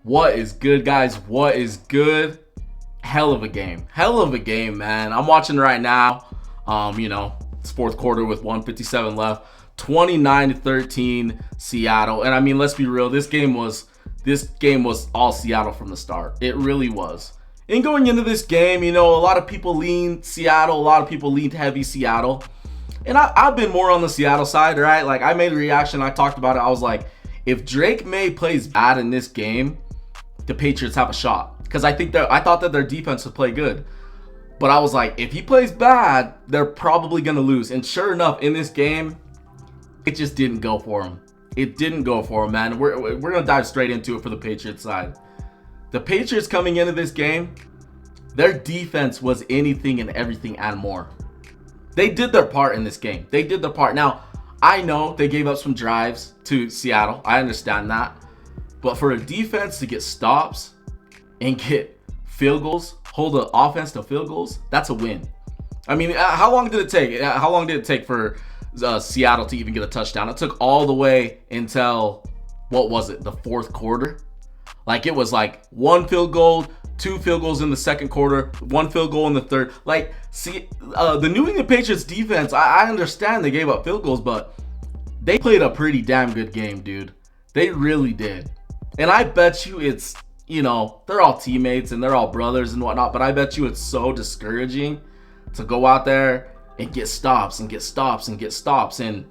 What is good, guys? What is good? Hell of a game. Hell of a game, man. I'm watching right now. It's fourth quarter with 1:57 left. 29-13 Seattle. And I mean, let's be real. This game was all Seattle from the start. It really was. And going into this game, a lot of people lean Seattle. A lot of people leaned heavy Seattle. And I've been more on the Seattle side, right? Like, I made a reaction. I talked about it. I was like, if Drake May plays bad in this game, the Patriots have a shot. Because I thought that their defense would play good. But I was like, if he plays bad, they're probably going to lose. And sure enough, in this game, it just didn't go for him. It didn't go for him, man. We're going to dive straight into it for the Patriots side. The Patriots coming into this game, their defense was anything and everything and more. They did their part in this game. They did their part. Now, I know they gave up some drives to Seattle. I understand that. But for a defense to get stops and get field goals, hold the offense to field goals, that's a win. I mean, how long did it take? How long did it take for Seattle to even get a touchdown? It took all the way until, what was it, the fourth quarter? Like, it was like one field goal, two field goals in the second quarter, one field goal in the third. Like, see, the New England Patriots defense, I understand they gave up field goals, but they played a pretty damn good game, dude. They really did. And I bet you it's, they're all teammates and they're all brothers and whatnot, but I bet you it's so discouraging to go out there and get stops and get stops and get stops, and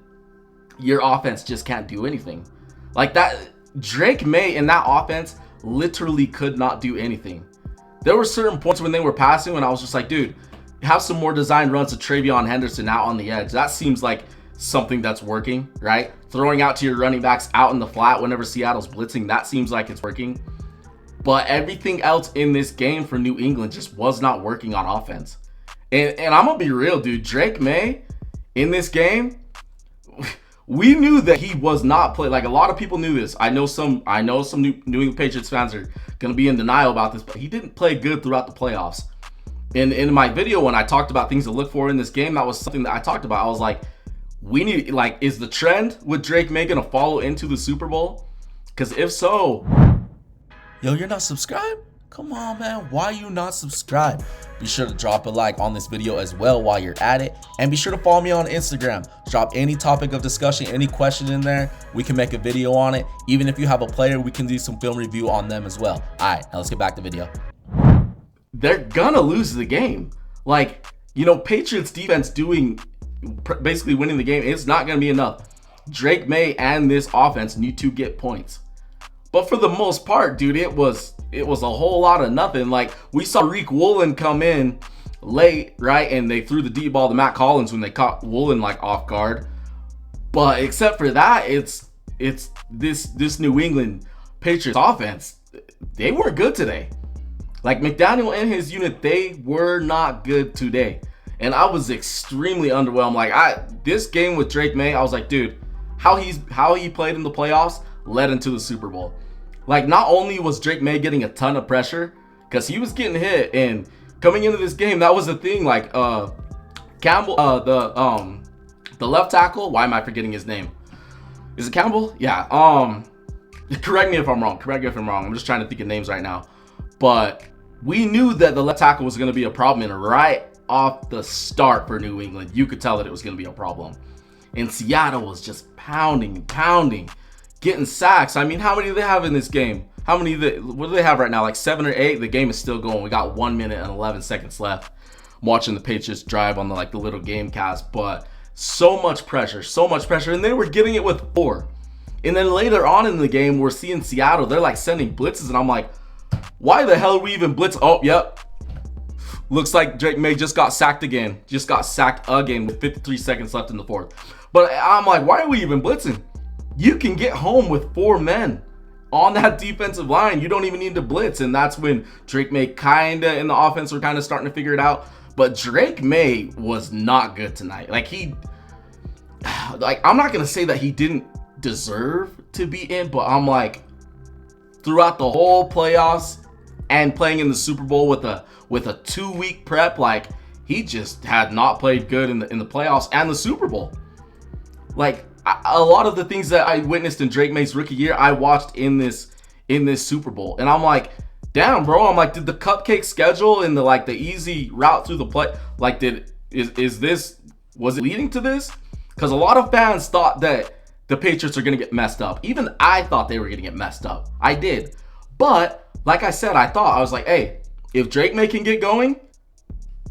your offense just can't do anything. Like that, Drake May in that offense literally could not do anything. There were certain points when they were passing when I was just like, dude, have some more design runs to Travion Henderson out on the edge. That seems like something that's working, right? Throwing out to your running backs out in the flat whenever Seattle's blitzing, that seems like it's working. But everything else in this game for New England just was not working on offense. And I'm gonna be real, dude. Drake May in this game, we knew that he was not play. Like, a lot of people knew this. I know some New England Patriots fans are gonna be in denial about this, but he didn't play good throughout the playoffs. And in my video, when I talked about things to look for in this game, that was something that I talked about. I was like, is the trend with Drake May gonna follow into the Super Bowl? Because if so, yo, you're not subscribed? Come on, man. Why are you not subscribed? Be sure to drop a like on this video as well while you're at it. And be sure to follow me on Instagram. Drop any topic of discussion, any question in there. We can make a video on it. Even if you have a player, we can do some film review on them as well. All right, now let's get back to the video. They're gonna lose the game. Like, Patriots defense basically winning the game, it's not going to be enough. Drake May and this offense need to get points. But for the most part, dude, it was a whole lot of nothing. Like, we saw Rick Woolen come in late, right? And they threw the deep ball to Matt Collins when they caught Woolen like off guard. But except for that, it's this New England Patriots offense. They weren't good today. Like, McDaniel and his unit, they were not good today. And I was extremely underwhelmed. Like, this game with Drake May, I was like, dude, how he played in the playoffs led into the Super Bowl. Like, not only was Drake May getting a ton of pressure, because he was getting hit, and coming into this game, that was the thing. Like, Campbell, the left tackle. Why am I forgetting his name? Is it Campbell? Yeah. Correct me if I'm wrong. I'm just trying to think of names right now. But we knew that the left tackle was going to be a problem, and right off the start for New England, you could tell that it was going to be a problem. And Seattle was just pounding, getting sacks. I mean, how many do they have in this game? What do they have right now? Like 7 or 8? The game is still going. We got 1 minute and 11 seconds left. I'm watching the Patriots drive on the little game cast, but so much pressure, and they were getting it with 4. And then later on in the game, we're seeing Seattle, they're like sending blitzes, and I'm like, why the hell are we even blitz? Oh, yep. Looks like Drake May just got sacked again. With 53 seconds left in the fourth. But I'm like, why are we even blitzing? You can get home with 4 men on that defensive line. You don't even need to blitz. And that's when Drake May kinda in the offense were kind of starting to figure it out. But Drake May was not good tonight. I'm not gonna say that he didn't deserve to be in, but I'm like, throughout the whole playoffs and playing in the Super Bowl with a 2-week prep, like, he just had not played good in the playoffs and the Super Bowl. Like, a lot of the things that I witnessed in Drake May's rookie year, I watched in this in this Super Bowl. And I'm like, damn, bro. I'm like, did the cupcake schedule and the easy route through the play, like, was it leading to this? Because a lot of fans thought that the Patriots are going to get messed up. Even I thought they were going to get messed up. I did. But like I said, I was like, hey, if Drake May can get going,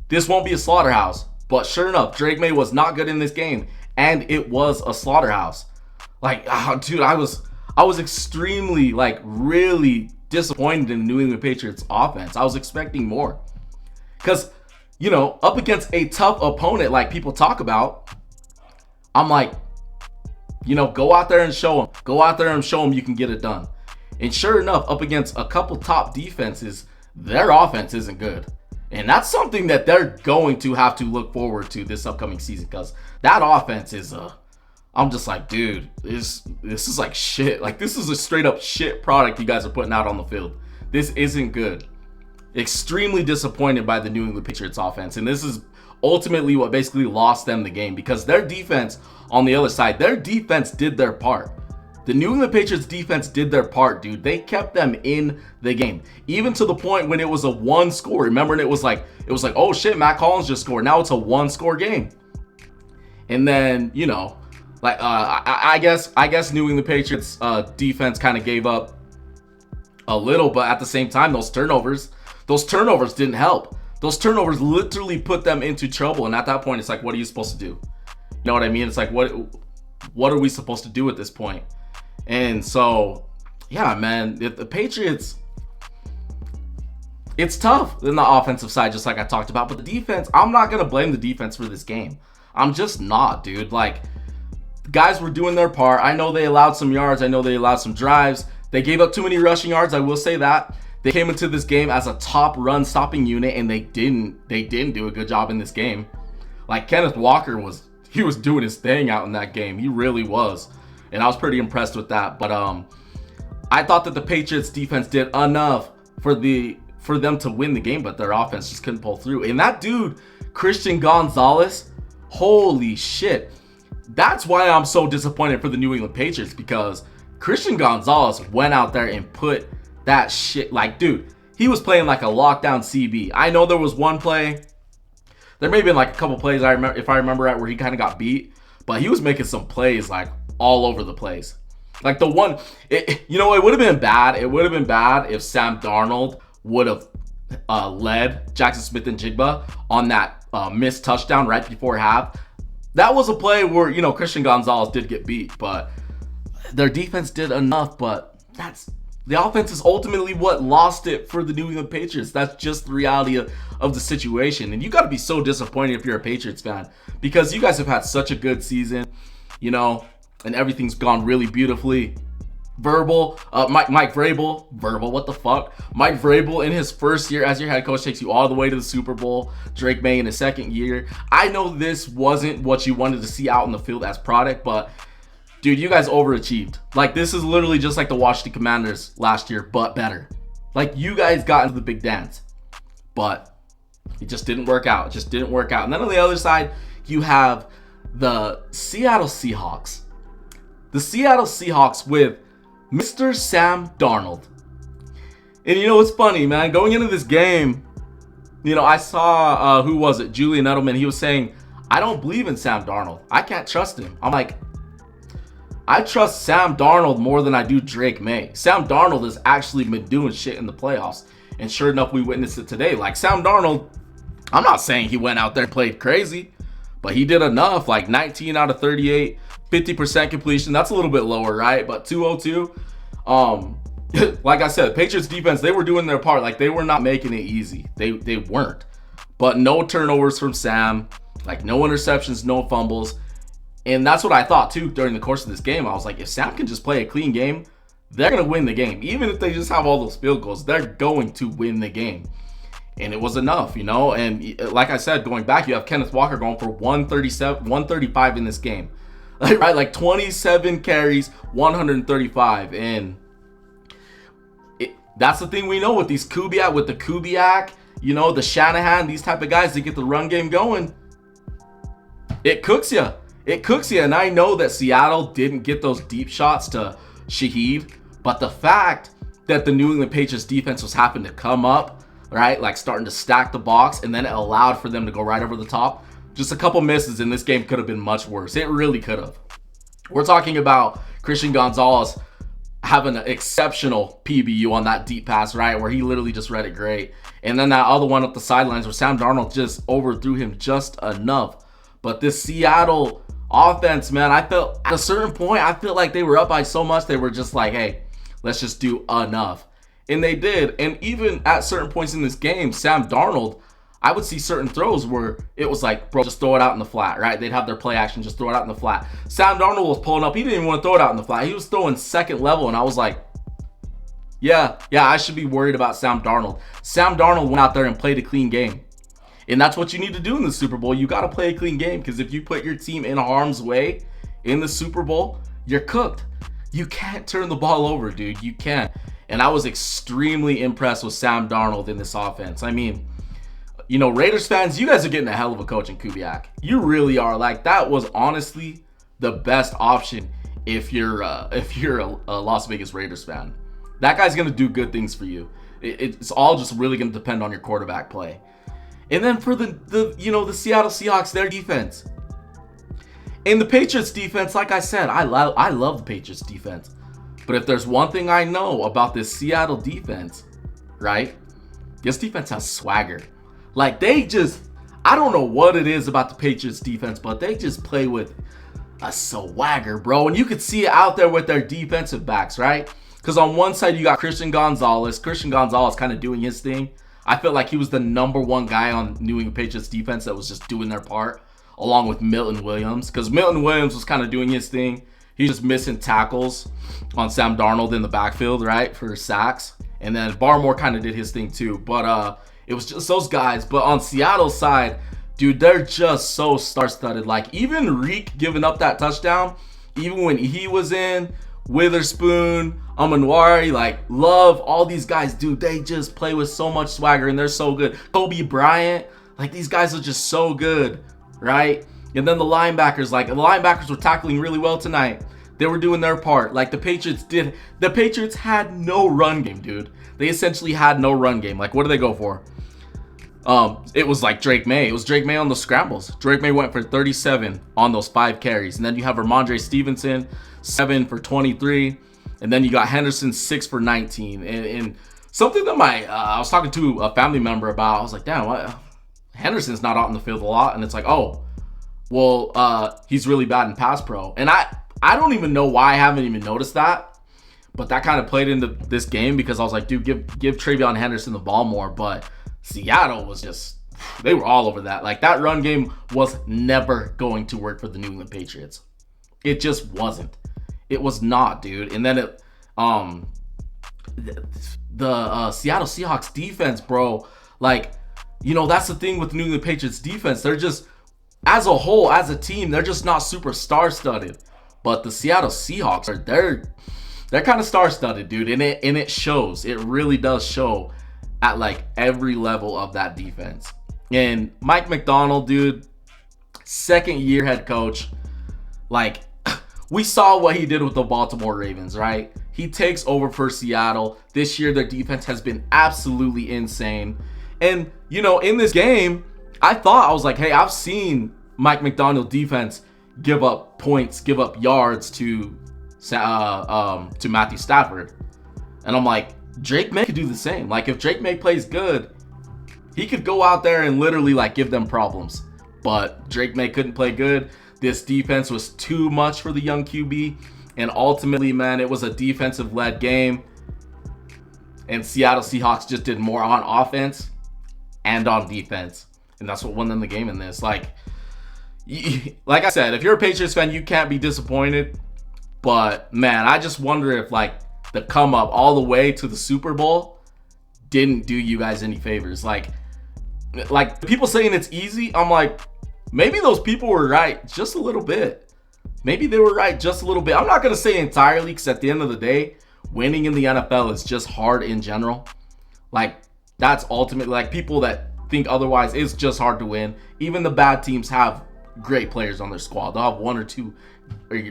this won't be a slaughterhouse. But sure enough, Drake May was not good in this game, and it was a slaughterhouse. Like, dude, I was extremely, like, really disappointed in the New England Patriots offense. I was expecting more. Because, you know, up against a tough opponent like people talk about, I'm like, you know, go out there and show them. Go out there and show them you can get it done. And sure enough, up against a couple top defenses, their offense isn't good. And that's something that they're going to have to look forward to this upcoming season, because that offense is I'm just like, dude, this is like shit. Like, this is a straight up shit product you guys are putting out on the field. This isn't good. Extremely disappointed by the New England Patriots offense. And this is ultimately what basically lost them the game, because their defense on the other side, their defense did their part. The New England Patriots defense did their part, dude. They kept them in the game, even to the point when it was a one score. Remember, and it was like, oh shit, Matt Collins just scored. Now it's a one score game. And then, you know, like, I guess New England Patriots defense kind of gave up a little, but at the same time, those turnovers didn't help. Those turnovers literally put them into trouble. And at that point, it's like, what are you supposed to do? You know what I mean? It's like, what are we supposed to do at this point? And so, yeah, man, the Patriots, it's tough in the offensive side, just like I talked about. But the defense, I'm not going to blame the defense for this game. I'm just not, dude. Like, the guys were doing their part. I know they allowed some yards. I know they allowed some drives. They gave up too many rushing yards. I will say that. They came into this game as a top run stopping unit, and they didn't do a good job in this game. Like, Kenneth Walker was doing his thing out in that game. He really was. And I was pretty impressed with that. But I thought that the Patriots defense did enough for them to win the game, but their offense just couldn't pull through. And that dude, Christian Gonzalez, holy shit. That's why I'm so disappointed for the New England Patriots, because Christian Gonzalez went out there and put that shit, like, dude, he was playing like a lockdown CB. I know there was one play. There may have been like a couple plays, if I remember right, where he kind of got beat. But he was making some plays like all over the place. Like the one, you know, it would have been bad. It would have been bad if Sam Darnold would have led Jackson Smith and Jigba on that missed touchdown right before half. That was a play where, you know, Christian Gonzalez did get beat, but their defense did enough. But the offense is ultimately what lost it for the New England Patriots. That's just the reality of the situation. And you got to be so disappointed if you're a Patriots fan, because you guys have had such a good season, you know, and everything's gone really beautifully. Mike Vrabel, what the fuck? Mike Vrabel in his first year as your head coach takes you all the way to the Super Bowl. Drake May in his second year. I know this wasn't what you wanted to see out in the field as product, but dude, you guys overachieved. Like, this is literally just like the Washington Commanders last year, but better. Like, you guys got into the big dance, but it just didn't work out. It just didn't work out. And then on the other side, you have the Seattle Seahawks. The Seattle Seahawks with Mr. Sam Darnold. And you know what's funny, man? Going into this game, you know, I saw, who was it? Julian Edelman. He was saying, I don't believe in Sam Darnold. I can't trust him. I'm like, I trust Sam Darnold more than I do Drake May. Sam Darnold has actually been doing shit in the playoffs. And sure enough, we witnessed it today. Like, Sam Darnold, I'm not saying he went out there and played crazy, but he did enough. Like, 19 out of 38, 50% completion. That's a little bit lower, right? But 202. Like I said, Patriots defense, they were doing their part. Like, they were not making it easy. They weren't. But no turnovers from Sam. Like, no interceptions, no fumbles. And that's what I thought, too, during the course of this game. I was like, if Sam can just play a clean game, they're going to win the game. Even if they just have all those field goals, they're going to win the game. And it was enough, you know. And like I said, going back, you have Kenneth Walker going for 135 in this game. Right? Like 27 carries, 135. And that's the thing we know with these Kubiak, you know, the Shanahan, these type of guys that get the run game going. It cooks you. And I know that Seattle didn't get those deep shots to Shaheed, but the fact that the New England Patriots defense was having to come up, right? Like starting to stack the box, and then it allowed for them to go right over the top. Just a couple misses, and this game could have been much worse. It really could have. We're talking about Christian Gonzalez having an exceptional PBU on that deep pass, right? Where he literally just read it great. And then that other one up the sidelines where Sam Darnold just overthrew him just enough. But this Seattle offense, man, I felt at a certain point, I feel like they were up by so much, they were just like, hey, let's just do enough. And they did. And even at certain points in this game, Sam Darnold, I would see certain throws where it was like, bro, just throw it out in the flat, right? They'd have their play action, just throw it out in the flat. Sam Darnold was pulling up. He didn't even want to throw it out in the flat. He was throwing second level, and I was like, yeah, I should be worried about Sam Darnold. Sam Darnold went out there and played a clean game. And that's what you need to do in the Super Bowl. You got to play a clean game, because if you put your team in harm's way in the Super Bowl, you're cooked. You can't turn the ball over, dude. You can't. And I was extremely impressed with Sam Darnold in this offense. I mean, you know, Raiders fans, you guys are getting a hell of a coach in Kubiak. You really are. Like, that was honestly the best option if you're a Las Vegas Raiders fan. That guy's going to do good things for you. It's all just really going to depend on your quarterback play. And then for the Seattle Seahawks, their defense. And the Patriots defense, like I said, I love the Patriots defense. But if there's one thing I know about this Seattle defense, right? This defense has swagger. Like, I don't know what it is about the Patriots defense, but they just play with a swagger, bro. And you could see it out there with their defensive backs, right? Because on one side, you got Christian Gonzalez. Christian Gonzalez kind of doing his thing. I felt like he was the number one guy on New England Patriots defense that was just doing their part, along with Milton Williams. Because Milton Williams was kind of doing his thing. He's just missing tackles on Sam Darnold in the backfield, right, for sacks. And then Barmore kind of did his thing too. But it was just those guys. But on Seattle's side, dude, they're just so star-studded. Like, even Reek giving up that touchdown, even when he was in, Witherspoon, Amanwari, like, Love, all these guys, dude, they just play with so much swagger, and they're so good. Kobe Bryant, like, these guys are just so good, right? And then the linebackers were tackling really well tonight. They were doing their part. Like, the Patriots had no run game, dude. They essentially had no run game. Like, what do they go for? It was like Drake May. It was Drake May on the scrambles. Drake May went for 37 on those 5 carries. And then you have Ramondre Stevenson, 7 for 23. And then you got Henderson, 6 for 19. And something that I was talking to a family member about, I was like, damn, Henderson's not out in the field a lot. And it's like, oh, well, he's really bad in pass pro. And I don't even know why I haven't even noticed that. But that kind of played into this game, because I was like, dude, give Travion Henderson the ball more. But Seattle was just, they were all over that. Like, that run game was never going to work for the New England Patriots. It just wasn't. It was not, dude. And then the Seattle Seahawks defense, bro, like, you know, that's the thing with the New England Patriots defense. They're just, as a whole, as a team, they're just not super star-studded. But the Seattle Seahawks they're kind of star-studded, dude, and it shows. It really does show at like every level of that defense. And Mike Macdonald, dude, second year head coach, like, we saw what he did with the Baltimore Ravens, right? He takes over for Seattle. This year, their defense has been absolutely insane. And, you know, in this game, I was like, hey, I've seen Mike Macdonald defense give up points, give up yards to Matthew Stafford. And I'm like, Drake May could do the same. Like, if Drake May plays good, he could go out there and literally, like, give them problems. But Drake May couldn't play good. This defense was too much for the young QB. And ultimately, man, it was a defensive-led game. And Seattle Seahawks just did more on offense and on defense. And that's what won them the game in this. Like I said, if you're a Patriots fan, you can't be disappointed. But, man, I just wonder if, like, the come up all the way to the Super Bowl didn't do you guys any favors. Like people saying it's easy, I'm like, maybe those people were right just a little bit. Maybe they were right just a little bit. I'm not going to say entirely, because at the end of the day, winning in the NFL is just hard in general. Like, that's ultimately, like, people that think otherwise, it's just hard to win. Even the bad teams have great players on their squad. They'll have 1 or 2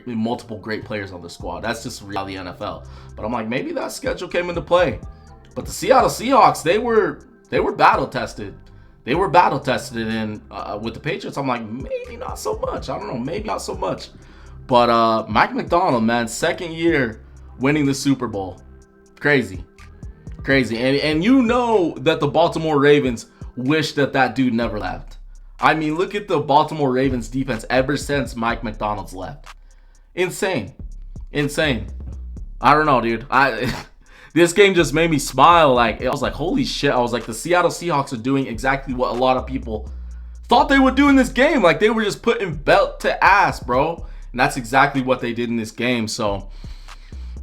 multiple great players on the squad. That's just reality of the NFL. But I'm like, maybe that schedule came into play. But the Seattle Seahawks, they were battle tested. They were battle tested, and with the Patriots, I'm like, maybe not so much. I don't know, maybe not so much. But Mike Macdonald, man, second year winning the Super Bowl, crazy. And you know that the Baltimore Ravens wish that dude never left. I mean, look at the Baltimore Ravens defense ever since Mike Macdonald's left. Insane. I don't know, dude. This game just made me smile. Like, I was like, holy shit. I was like, the Seattle Seahawks are doing exactly what a lot of people thought they would do in this game. Like, they were just putting belt to ass, bro. And that's exactly what they did in this game. So,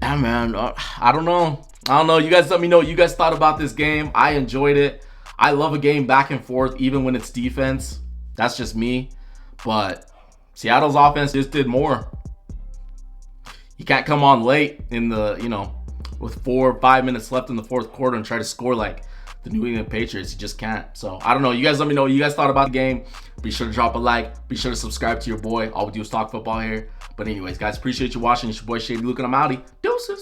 yeah, man, I don't know. You guys let me know what you guys thought about this game. I enjoyed it. I love a game back and forth, even when it's defense. That's just me. But Seattle's offense just did more. You can't come on late in the, with 4 or 5 minutes left in the fourth quarter and try to score like the New England Patriots. You just can't. So, I don't know. You guys let me know what you guys thought about the game. Be sure to drop a like. Be sure to subscribe to your boy. All we do is talk football here. But anyways, guys, appreciate you watching. It's your boy Shady Luke, and I'm outie. Deuces.